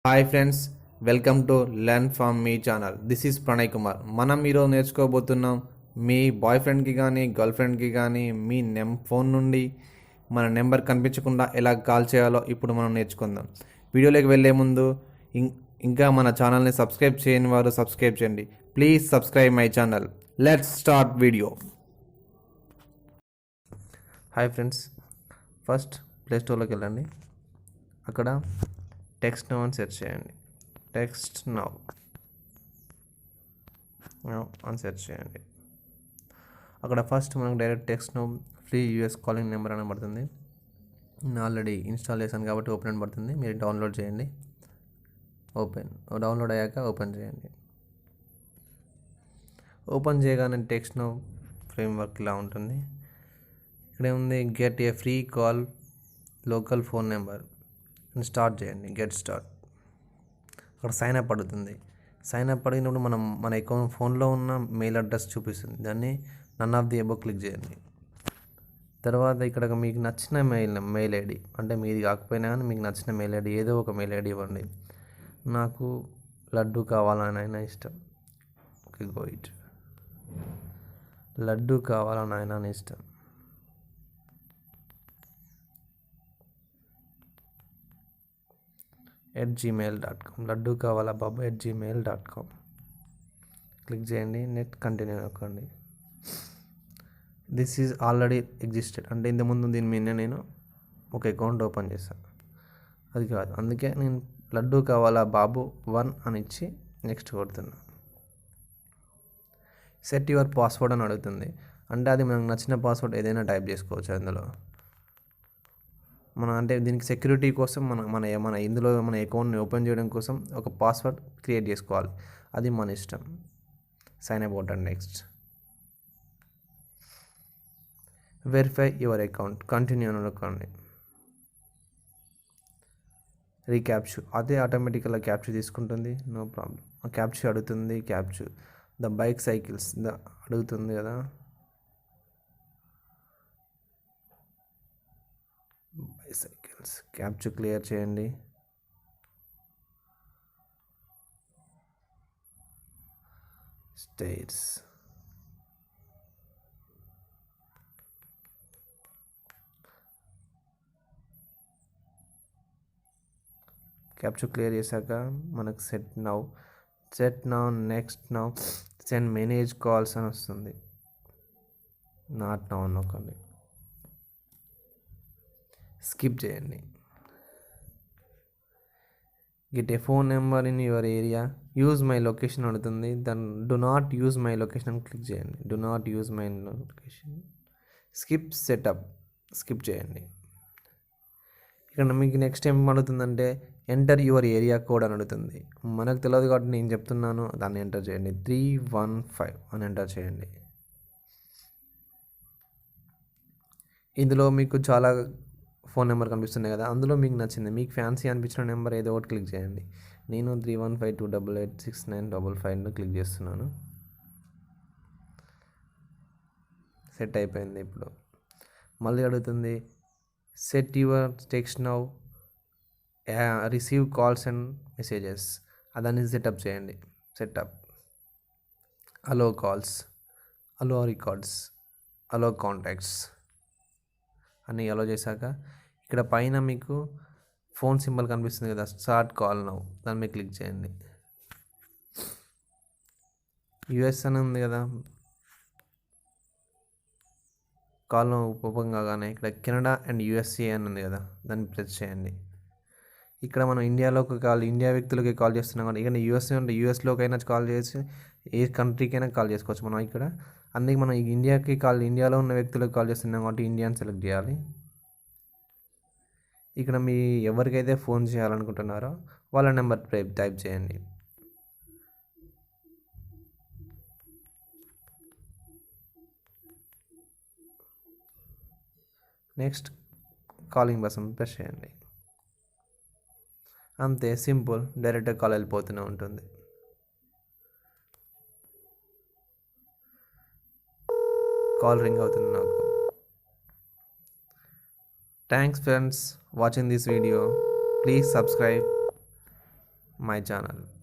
Hi friends, welcome to learn from me channel. This is Pranay Kumar. మనం ఈరోజు నేర్చుకోబోతున్నాం మీ bye ఫ్రెండ్కి కానీ గర్ల్ ఫ్రెండ్కి కానీ మీ ఫోన్ నుండి మన నెంబర్ కనిపించకుండా ఎలా కాల్ చేయాలో ఇప్పుడు మనం నేర్చుకుందాం. వీడియోలోకి వెళ్ళే ముందు ఇంకా మన ఛానల్ని సబ్స్క్రైబ్ చేయని వారు సబ్స్క్రైబ్ చేయండి. Please subscribe my channel. Let's start video. Hi friends, first ప్లేస్టోర్లోకి వెళ్ళండి. అక్కడ టెక్స్ట్ నౌ అని సెర్చ్ చేయండి. టెక్స్ట్ నౌ అని సెర్చ్ చేయండి. అక్కడ ఫస్ట్ మనకు direct text now free US calling number అని పడుతుంది. నేను ఆల్రెడీ ఇన్స్టాల్ చేశాను కాబట్టి ఓపెన్ అని పడుతుంది. మీరు డౌన్లోడ్ చేయండి. డౌన్లోడ్ అయ్యాక ఓపెన్ చేయండి. ఓపెన్ చేయగానే టెక్స్ట్ నౌ ఫ్రేమ్వర్క్ ఇలా ఉంటుంది. ఇక్కడ ఉంది get a free call local phone number. Start చేయండి. Get start. అక్కడ సైన్ అప్ అడుగుతుంది. సైన్ అప్ అడిగినప్పుడు మన అకౌంట్ ఫోన్లో ఉన్న మెయిల్ అడ్రస్ చూపిస్తుంది. దాన్ని none of the above click చేయండి. తర్వాత ఇక్కడ మీకు నచ్చిన మెయిల్ ఐడి, అంటే మీది కాకపోయినా కానీ మీకు నచ్చిన మెయిల్ ఐడి ఏదో ఒక మెయిల్ ఐడి ఇవ్వండి. నాకు లడ్డు కావాలని అయినా ఇష్టం. Okay, go it. లడ్డు కావాలని అయినా ఇష్టం. @gmail.com. లడ్డు కావాలా బాబు @gmail.com. క్లిక్ చేయండి. నెట్ కంటిన్యూ అవ్వండి. దిస్ ఈజ్ ఆల్రెడీ ఎగ్జిస్టెడ్, అంటే ఇంతకుముందు దీని మీద నేను ఒక అకౌంట్ ఓపెన్ చేశాను. అది కాదు, అందుకే నేను లడ్డు కావాలా బాబు 1 అని ఇచ్చి నెక్స్ట్ కొడుతున్నా. సెట్ యువర్ పాస్వర్డ్ అని అడుగుతుంది. అంటే అది మనకు నచ్చిన పాస్వర్డ్ ఏదైనా టైప్ చేసుకోవచ్చు అందులో. అంటే దీనికి సెక్యూరిటీ కోసం మన ఇందులో మన అకౌంట్ని ఓపెన్ చేయడం కోసం ఒక పాస్వర్డ్ క్రియేట్ చేసుకోవాలి. అది మన ఇష్టం. Sign up and next. Verify your account. Continue అని అనుకోండి. రీక్యాప్చు అదే ఆటోమేటిక్గా క్యాప్చర్ తీసుకుంటుంది. No problem. క్యాప్చర్ అడుగుతుంది. క్యాప్చర్ ద బైక్ సైకిల్స్ అడుగుతుంది కదా. బైసైకిల్స్ క్యాప్చర్ క్లియర్ చేయండి. స్టేట్స్ క్యాప్చర్ క్లియర్ చేశాక మనకు set now next now send manage calls అని వస్తుంది. నాట్ నౌ అనుకోండి. స్కిప్ చేయండి. Get a phone number in your area. Use my location అడుగుతుంది. దాన్ని do not use my location click చేయండి. Do not use my location. Skip setup. Skip చేయండి. ఇక్కడ మీకు నెక్స్ట్ ఏం అడుగుతుందంటే ఎంటర్ యువర్ ఏరియా కోడ్ అని అడుగుతుంది. మనకు తెలియదు కాబట్టి నేను చెప్తున్నాను, దాన్ని ఎంటర్ చేయండి. 315 అని ఎంటర్ చేయండి. ఇందులో మీకు చాలా ఫోన్ నెంబర్ కనిపిస్తున్నాయి కదా, అందులో మీకు నచ్చింది, మీకు ఫ్యాన్సీ అనిపించిన నెంబర్ ఏదో ఒకటి క్లిక్ చేయండి. నేను 315288695 క్లిక్ చేస్తున్నాను. సెట్ అయిపోయింది. ఇప్పుడు మళ్ళీ అడుగుతుంది set your text now receive calls and messages. అదాన్ని సెటప్ చేయండి. Setup allow calls, allow records, allow contacts అన్నీ అలో చేశాక ఇక్కడ పైన మీకు ఫోన్ సింబల్ కనిపిస్తుంది కదా, స్టార్ట్ కాల్ నౌ, దాని మీద క్లిక్ చేయండి. యుఎస్ అని ఉంది కదా, కాల్ ఓపెన్ కాగానే ఇక్కడ కెనడా అండ్ యుఎస్ఏ అని ఉంది కదా, దాన్ని ప్రెస్ చేయండి. ఇక్కడ మనం ఇండియా వ్యక్తులకి కాల్ చేస్తున్నాం కానీ ఇక్కడ యూఎస్ఏ ఉంటే యూఎస్లోకైనా కాల్ చేసి ఏ కంట్రీకైనా కాల్ చేసుకోవచ్చు మనం ఇక్కడ. అందుకే మనం ఇండియాలో ఉన్న వ్యక్తులకు కాల్ చేస్తున్నాం కాబట్టి ఇండియాని సెలెక్ట్ చేయాలి. ఇక్కడ మీ ఎవరికైతే ఫోన్ చేయాలనుకుంటున్నారో వాళ్ళ నెంబర్ టైప్ చేయండి. నెక్స్ట్ కాలింగ్ బటన్ ప్రెస్ చేయండి. అంతే, సింపుల్. డైరెక్ట్గా కాల్ వెళ్ళిపోతూనే ఉంటుంది. కాల్ రింగ్ అవుతుంది నాకు. Thanks friends watching this video. Please subscribe. My channel.